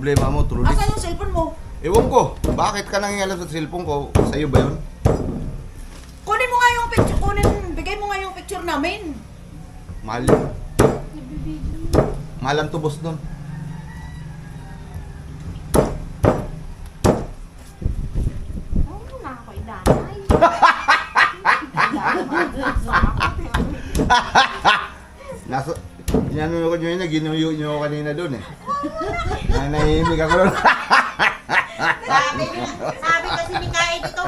problema mo, Trulis. Asan yung cellphone mo? Ewan ko, bakit ka nangingalam sa cellphone ko? Sa'yo ba yun? Kunin mo nga yung picture, bigay mo nga yung picture namin. Mahal yun. Mahal ang tubos nun. Oo na ako idanay. Nasa, inano ko nyo yun, ginuyo nyo kanina dun eh. Nahihimik ako nun. Sabi kasi ni Kai dito,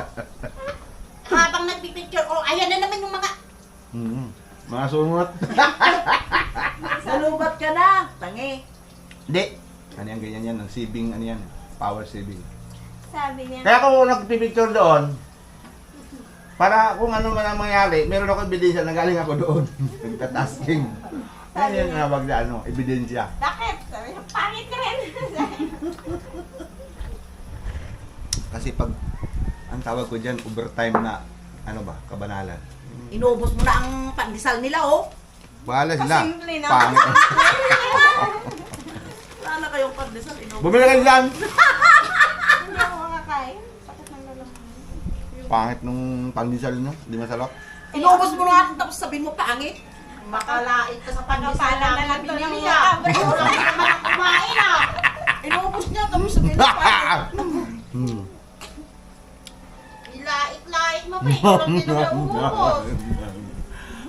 habang nagpipicture, oh, ayan na naman yung mga... Mga sungot. Nalubat ka na. Tangi. Hindi. Ano yan, ganyan yan, ang saving, ano yan, power saving. Sabi niya, Kaya ako nagpipicture doon, para kung ano man ang mangyari, meron ako ebidensya na galing ako doon. Nagtatasking. Ano yung nabag na ano, ebidensya. bakit? Sabi niya, pangit ka rin. Kasi pag, ang tawag ko dyan, overtime na, ano ba, kabanalan. Inubos mo na ang pandesal nila, oh. Bahala sila. Simple na. Pangit. Wala na kayong pandesal, inubos. Bumili kayo dyan! Hindi ako makakain. Sakit ng lalaman. Pangit nung pandesal nyo, di masalok. Inubos mo na nga, tapos sabihin mo pangit. Makalait ka sa pandesal Nakapala na namin lang to binili niya. ah. Wala ka naman ang kumain ah. Inubos niya, tapos sabihin mo pangit. Ilait-lait mo pa eh. Walang din na umubos.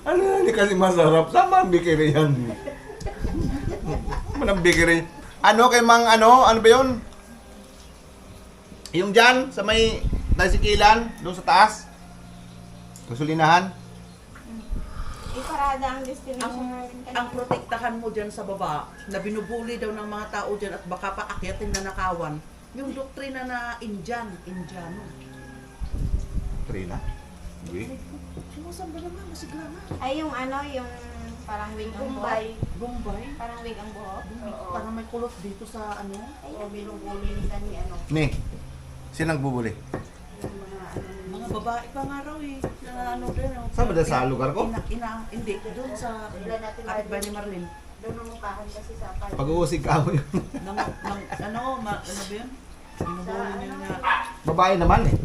Ano yan, kasi masarap. Sama ang bikiri yan. Manang bikiri. Ano kay mang ano ba yun? Yung dyan, sa may tasikilan, doon sa taas. Gasolinahan. Iparada ang destination natin kanina. Ang protektahan mo dyan sa baba, na binubuli daw ng mga tao dyan at baka paakyatin na nakawan, yung doktrina na Indiano. Trina. Uy. Sumasan ba naman? Masigla na. Ay, yung ano, yung parang wig ang buhok. Bombay. Parang wig ang buhok. Oo. Parang may kulot dito sa ano. Ay, binubuli nila ni ano. Ni, sino nagbubuli? Yung mga ano. Mga babae pa nga raw eh. Na ano din. oh. Saan ba dyan, sa lugar ko? Hindi. Doon sa kapitbahay ni Marlene. Doon umupahan kasi sa parang. Pag-uusig ka mo yun. Ano ba yun? Binubuli niya nga. Babae naman eh.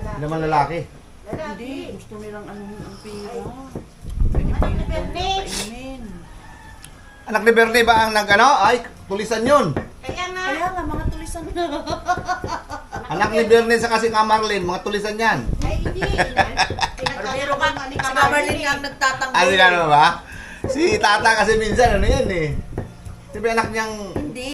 Hindi naman lalaki. Hindi. Lalaki. Gusto nilang ano ang pera. Pinipilit daw nila painin. Anak ni Bernie ba ang nag-ano? Ay, tulisan yun. Kaya nga. Kaya nga, mga tulisan na. Anak ni Bernie sa kasi Marlene, mga tulisan yan. Ay, hindi. Pero ka, si Marlene nga ang nagtatanggol. Ano ba ba? Si tata kasi minsan ano yan eh. Siyempre anak niyang